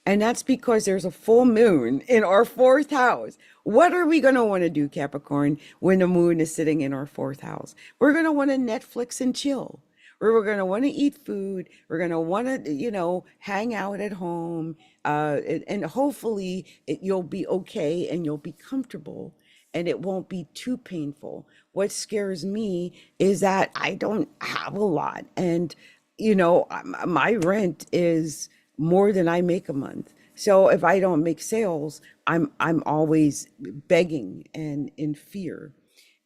And that's because there's a full moon in our 4th house. What are we going to want to do, Capricorn, when the moon is sitting in our 4th house? We're going to want to Netflix and chill. We're going to want to eat food. We're going to want to, hang out at home. And hopefully you'll be okay and you'll be comfortable, and it won't be too painful. What scares me is that I don't have a lot. And, my rent is more than I make a month. So if I don't make sales, I'm always begging and in fear.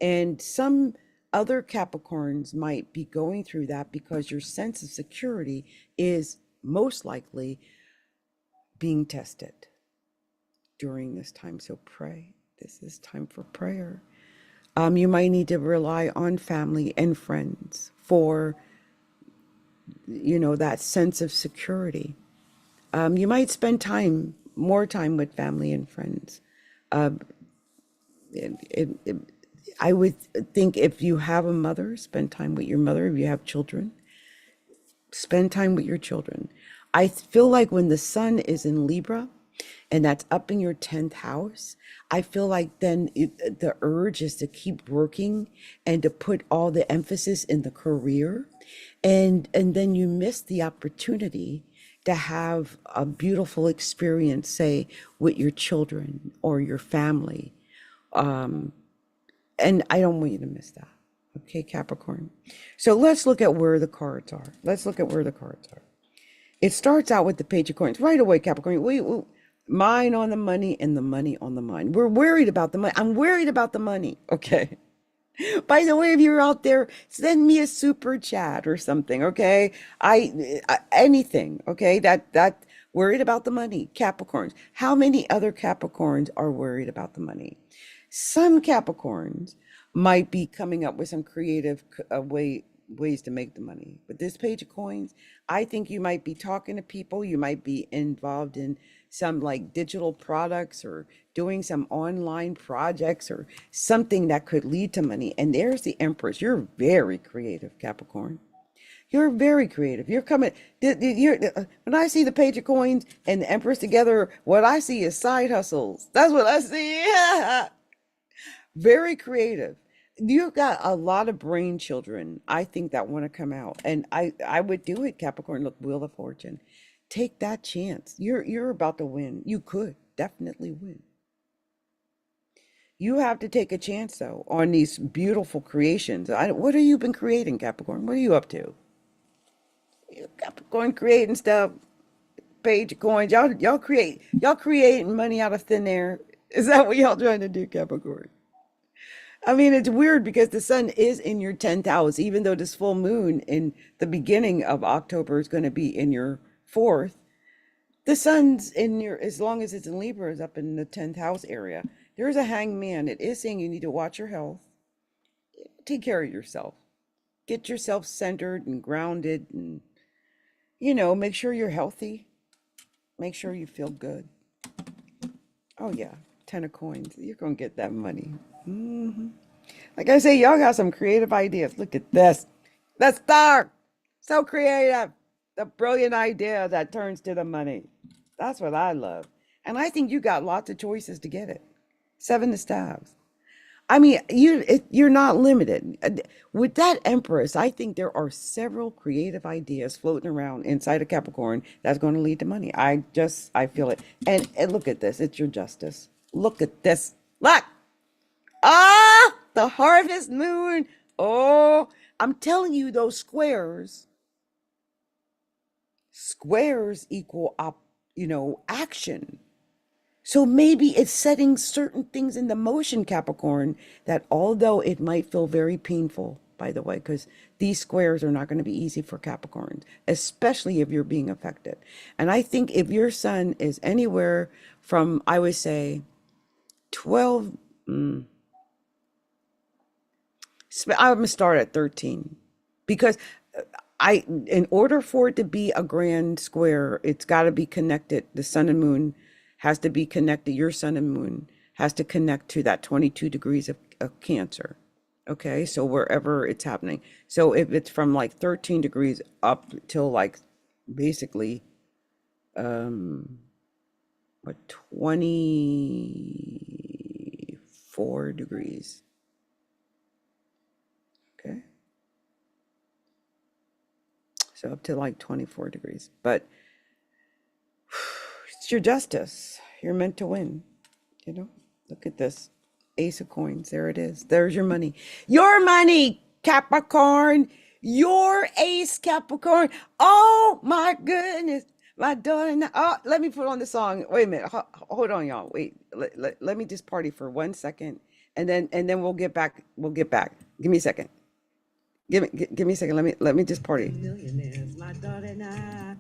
And some other Capricorns might be going through that, because your sense of security is most likely being tested during this time. So pray. This is time for prayer. You might need to rely on family and friends for, that sense of security. You might spend more time with family and friends. I would think, if you have a mother, spend time with your mother. If you have children, spend time with your children. I feel like when the sun is in Libra, and that's up in your 10th house, I feel like then the urge is to keep working and to put all the emphasis in the career. And then you miss the opportunity to have a beautiful experience, say, with your children or your family. And I don't want you to miss that. Okay, Capricorn. So let's look at where the cards are. It starts out with the Page of Coins right away, Capricorn. We mind on the money and the money on the mind. We're worried about the money. I'm worried about the money. Okay. By the way, if you're out there, send me a super chat or something. Okay. Anything. Okay. That worried about the money. Capricorns. How many other Capricorns are worried about the money? Some Capricorns might be coming up with some creative ways to make the money. But this Page of Coins, I think you might be talking to people. You might be involved in some like digital products or doing some online projects or something that could lead to money. And there's the Empress. You're very creative, Capricorn. You're very creative. You're coming. When I see the Page of Coins and the Empress together, what I see is side hustles. That's what I see. Very creative. You've got a lot of brain children, I think, that want to come out. And I would do it, Capricorn. Look, Wheel of Fortune. Take that chance. You're about to win. You could definitely win. You have to take a chance, though, on these beautiful creations. What have you been creating, Capricorn? What are you up to? Capricorn creating stuff. Page of Coins. Y'all creating money out of thin air. Is that what y'all trying to do, Capricorn? I mean, it's weird because the sun is in your 10th house, even though this full moon in the beginning of October is going to be in your fourth. The sun's in your, as long as it's in Libra, is up in the 10th house area. There's a hangman. It is saying you need to watch your health. Take care of yourself. Get yourself centered and grounded and, make sure you're healthy. Make sure you feel good. Oh, yeah. 10 of Coins. You're going to get that money. Like I say, y'all got some creative ideas. Look at this. The star. So creative. The brilliant idea that turns to the money. That's what I love. And I think you got lots of choices to get it. 7 of Staves. I mean, you're not limited. With that Empress, I think there are several creative ideas floating around inside of Capricorn that's going to lead to money. I feel it. And look at this. It's your justice. Look at this. Look. Ah, the harvest moon. Oh, I'm telling you, those squares equal action. So maybe it's setting certain things into motion, Capricorn, that although it might feel very painful, by the way, because these squares are not going to be easy for Capricorns, especially if you're being affected. And I think if your sun is anywhere from, I would say, 12, I'm going to start at 13, because in order for it to be a grand square, it's got to be connected. The sun and moon has to be connected. Your sun and moon has to connect to that 22 degrees of Cancer. Okay, so wherever it's happening. So if it's from like 13 degrees up till like basically 24 degrees. Okay. So up to like 24 degrees. But it's your justice. You're meant to win. Look at this. Ace of Coins. There it is. There's your money. Your money, Capricorn. Your ace, Capricorn. Oh my goodness. My daughter. Oh, let me put on the song. Wait a minute. Hold on, y'all. Wait. Let me just party for 1 second. And then we'll get back. Give me a second. Give me a second. Let me just party. Millionaires, my daughter and I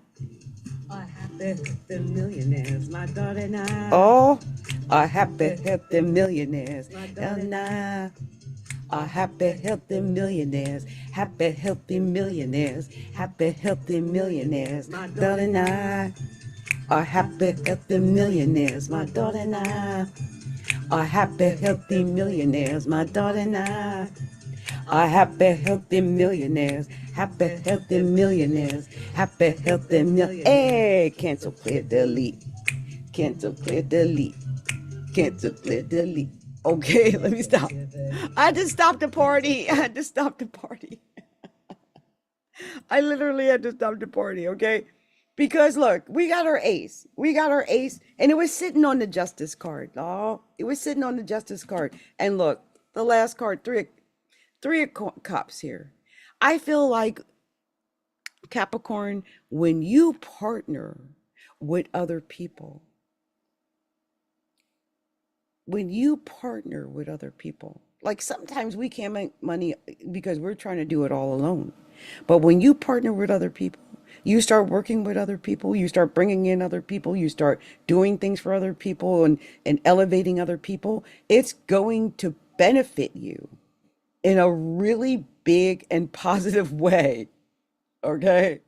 are happy, the millionaires, my daughter and I. Oh, are happy, healthy millionaires. My daughter and I are happy, healthy millionaires. Happy, healthy millionaires. Happy, healthy millionaires. My daughter and I are happy, healthy millionaires. My daughter and I are happy, healthy millionaires. My daughter and I are happy, healthy millionaires. Happy, healthy millionaires. Happy, healthy millionaires. Hey, cancel, clear, delete. Cancel, clear, delete. Cancel, clear, delete. Okay, let me stop. I just stopped the party. I literally had to stop the party, okay? Because look, we got our ace. And it was sitting on the justice card. Oh, it was sitting on the justice card. And look, the last card, three of cups here. I feel like Capricorn, when you partner with other people, like sometimes we can't make money because we're trying to do it all alone. But when you partner with other people, you start working with other people, you start bringing in other people, you start doing things for other people and elevating other people, it's going to benefit you in a really big and positive way. Okay?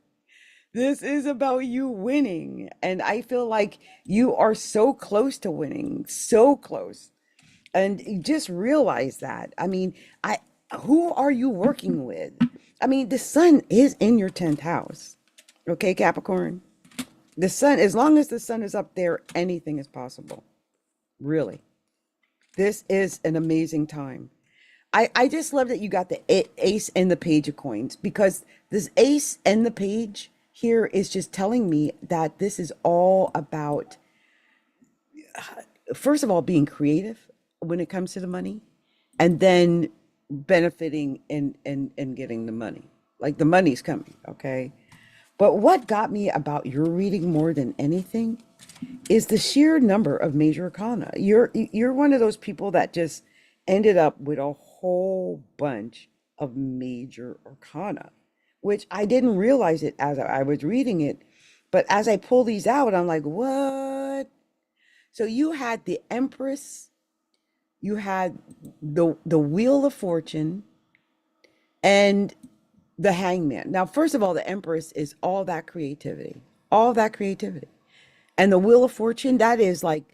This is about you winning. And I feel like you are so close to winning, so close. And you just realize that. I mean, who are you working with? I mean, the sun is in your 10th house. Okay, Capricorn? The sun, as long as the sun is up there, anything is possible. Really. This is an amazing time. I just love that you got the ace and the page of coins, because this ace and the page here is just telling me that this is all about, first of all, being creative when it comes to the money, and then benefiting and getting the money. Like the money's coming, okay? But what got me about your reading more than anything is the sheer number of major arcana. You're one of those people that just ended up with a whole bunch of major arcana, which I didn't realize it as I was reading it. But as I pull these out, I'm like, what? So you had the Empress, you had the Wheel of Fortune, and the Hangman. Now, first of all, the Empress is all that creativity, all that creativity. And the Wheel of Fortune, that is like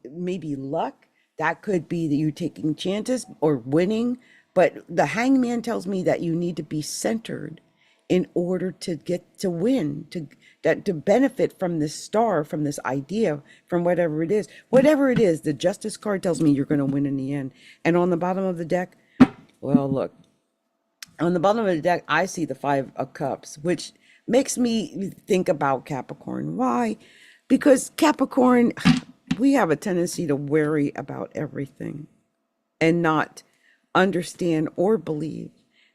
maybe luck. That could be that you taking chances or winning. But the Hangman tells me that you need to be centered in order to get to win, to benefit from this star, from this idea, from whatever it is. Whatever it is, the Justice card tells me you're going to win in the end. And on the bottom of the deck, well, look, on the bottom of the deck, I see the Five of Cups, which makes me think about Capricorn. Why? Because Capricorn, we have a tendency to worry about everything and not understand or believe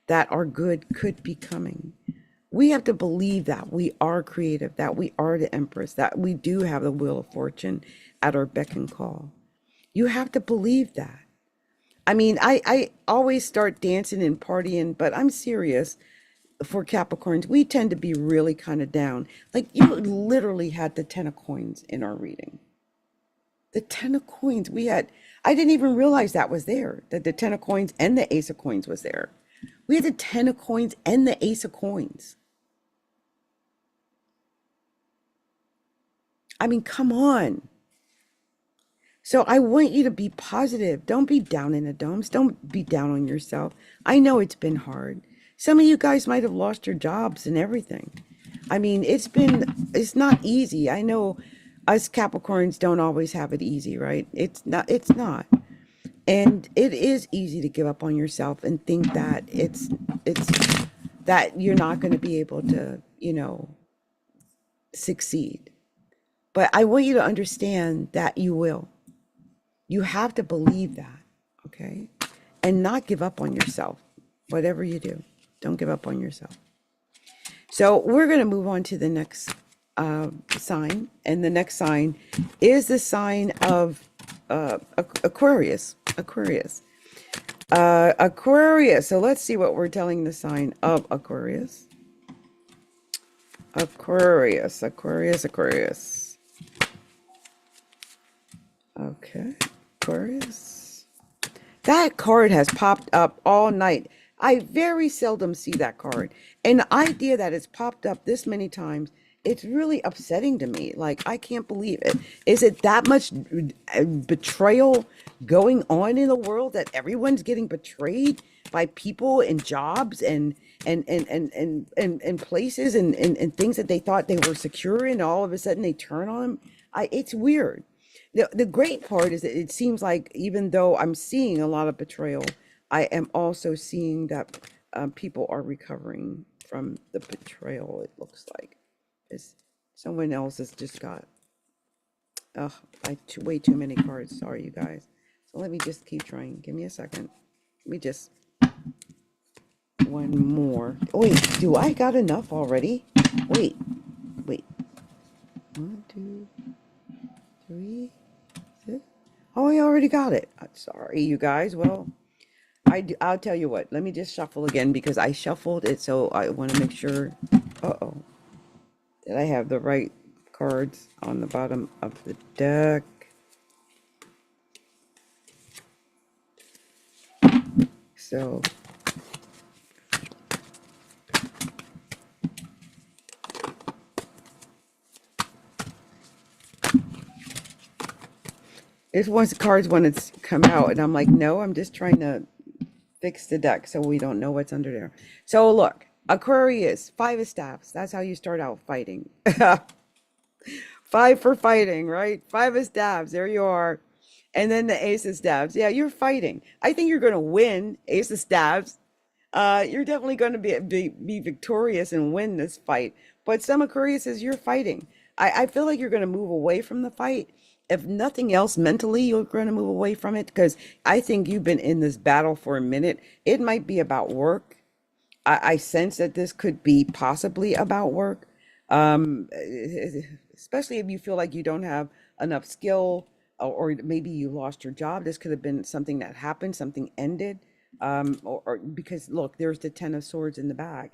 that our good could be coming. We have to believe that we are creative, that we are the Empress, that we do have the Wheel of Fortune at our beck and call. You have to believe that. I mean, I always start dancing and partying, but I'm serious. For Capricorns, we tend to be really kind of down. Like you literally had the 10 of coins in our reading. The 10 of coins I didn't even realize that was there, that the 10 of coins and the ace of coins was there. We had the 10 of coins and the ace of coins. I mean, come on. So I want you to be positive. Don't be down in the dumps. Don't be down on yourself. I know it's been hard. Some of you guys might have lost your jobs and everything. I mean, it's not easy. I know us Capricorns don't always have it easy, right? It's not. And it is easy to give up on yourself and think that it's that you're not going to be able to, succeed. But I want you to understand that you will. You have to believe that, okay? And not give up on yourself. Whatever you do, don't give up on yourself. So we're going to move on to the next sign. And the next sign is the sign of Aquarius. Aquarius. So let's see what we're telling the sign of Aquarius. Aquarius. Okay, Aquarius. That card has popped up all night. I very seldom see that card. And the idea that it's popped up this many times, it's really upsetting to me. Like, I can't believe it. Is it that much betrayal going on in the world that everyone's getting betrayed by people and jobs and places and things that they thought they were secure in, all of a sudden they turn on them? It's weird. The great part is that it seems like even though I'm seeing a lot of betrayal, I am also seeing that people are recovering from the betrayal, it looks like. Someone else has just got way too many cards. Sorry, you guys. So let me just keep trying. Give me a second. Let me just one more. Wait, do I got enough already? Wait, wait. 1, 2, 3, 6. Oh, I already got it. Sorry, you guys. Well, I'll tell you what. Let me just shuffle again because I shuffled it, so I want to make sure. Uh-oh. That I have the right cards on the bottom of the deck. So this one's cards when it's come out, and I'm like, no, I'm just trying to fix the deck so we don't know what's under there. So look, Aquarius, 5 of staffs. That's how you start out fighting. 5 for fighting, right? 5 of staffs. There you are. And then the ace of staffs. Yeah, you're fighting. I think you're going to win, ace of staffs. You're definitely going to be victorious and win this fight. But some Aquariuses, you're fighting. I feel like you're going to move away from the fight. If nothing else, mentally, you're going to move away from it because I think you've been in this battle for a minute. It might be about work. I sense that this could be possibly about work, especially if you feel like you don't have enough skill, or maybe you lost your job. This could have been something that happened, something ended, or because look, there's the 10 of swords in the back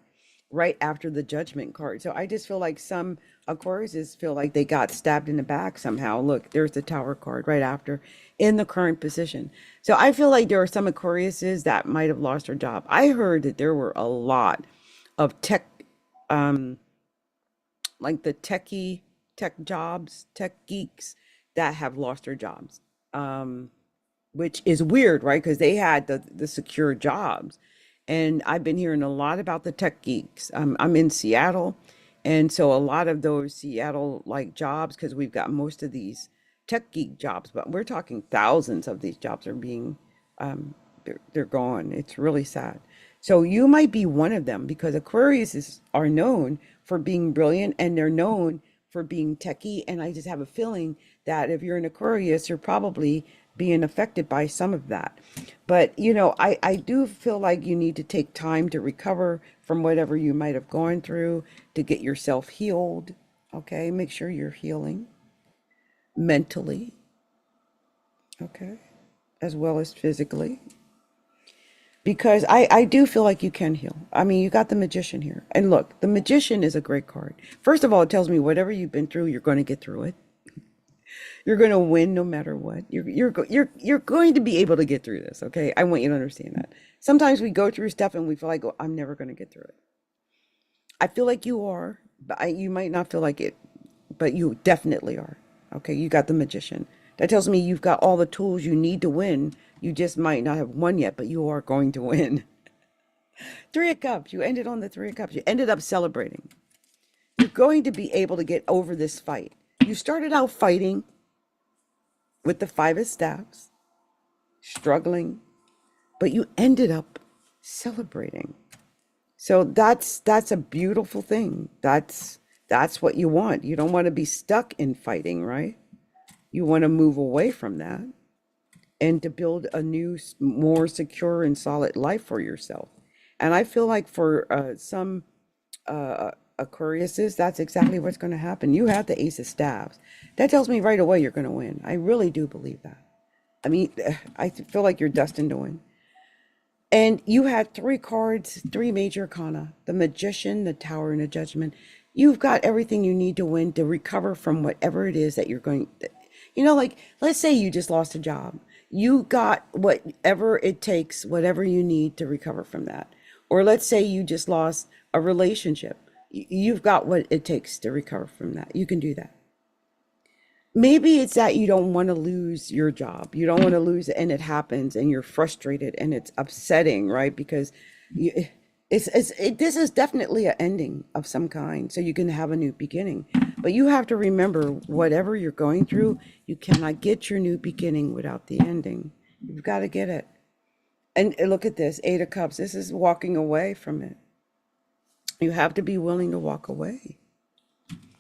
right after the judgment card. So I just feel like some Aquariuses feel like they got stabbed in the back somehow. Look, there's the tower card right after in the current position. So I feel like there are some Aquariuses that might have lost their job. I heard that there were a lot of tech, um, like the tech jobs, tech geeks that have lost their jobs. Which is weird, right? Because they had the secure jobs. And I've been hearing a lot about the tech geeks. I'm in Seattle. And so a lot of those Seattle like jobs, because we've got most of these tech geek jobs, but we're talking thousands of these jobs are being, they're gone. It's really sad. So you might be one of them because Aquarius are known for being brilliant and they're known for being techie. And I just have a feeling that if you're an Aquarius, you're probably being affected by some of that. But, I do feel like you need to take time to recover from whatever you might have gone through to get yourself healed. Okay. Make sure you're healing mentally. Okay. As well as physically. Because I do feel like you can heal. I mean, you got the Magician here. And look, the Magician is a great card. First of all, it tells me whatever you've been through, you're going to get through it. You're going to win no matter what. You're going to be able to get through this, okay? I want you to understand that. Sometimes we go through stuff and we feel like, oh, I'm never going to get through it. I feel like you are, but you might not feel like it, but you definitely are. Okay, you got the Magician. That tells me you've got all the tools you need to win. You just might not have won yet, but you are going to win. 3 of Cups. You ended on the 3 of Cups. You ended up celebrating. You're going to be able to get over this fight. You started out fighting with the 5 of Staffs, struggling, but you ended up celebrating. So that's a beautiful thing. That's what you want. You don't want to be stuck in fighting, right? You want to move away from that and to build a new, more secure and solid life for yourself. And I feel like for some Aquariuses, that's exactly what's going to happen. You have the Ace of Staffs. That tells me right away you're going to win. I really do believe that. I mean, I feel like you're destined to win. And you had 3 cards, 3 major arcana, the Magician, the Tower, and the Judgment. You've got everything you need to win to recover from whatever it is that you're going. Like, let's say you just lost a job. You got whatever it takes, whatever you need to recover from that. Or let's say you just lost a relationship. You've got what it takes to recover from that. You can do that. Maybe it's that you don't want to lose your job. You don't want to lose it, and it happens, and you're frustrated, and it's upsetting, right? Because this is definitely an ending of some kind, so you can have a new beginning. But you have to remember, whatever you're going through, you cannot get your new beginning without the ending. You've got to get it. And look at this, 8 of Cups. This is walking away from it. You have to be willing to walk away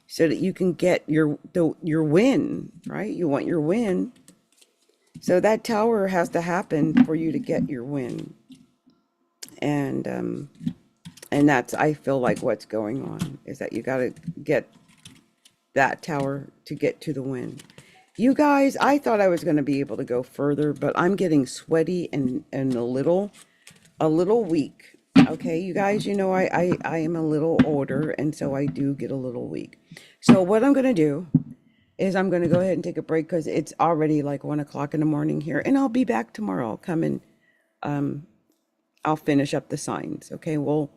so that you can get your win, right? You want your win. So that Tower has to happen for you to get your win. And And that's, I feel like what's going on is that you got to get that tower to get to the wind. You guys, I thought I was going to be able to go further, but I'm getting sweaty and a little weak. Okay, you guys, you know, I am a little older, and so I do get a little weak. So what I'm going to do is I'm going to go ahead and take a break because it's already like 1 o'clock in the morning here, and I'll be back tomorrow. I'll come and I'll finish up the signs. Okay, we'll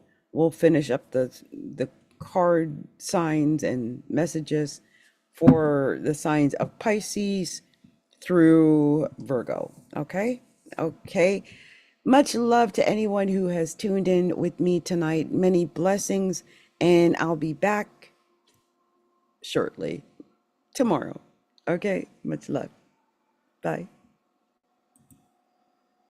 finish up the card signs and messages for the signs of Pisces through Virgo. Okay. Much love to anyone who has tuned in with me tonight. Many blessings, and I'll be back shortly tomorrow. Okay, much love. Bye.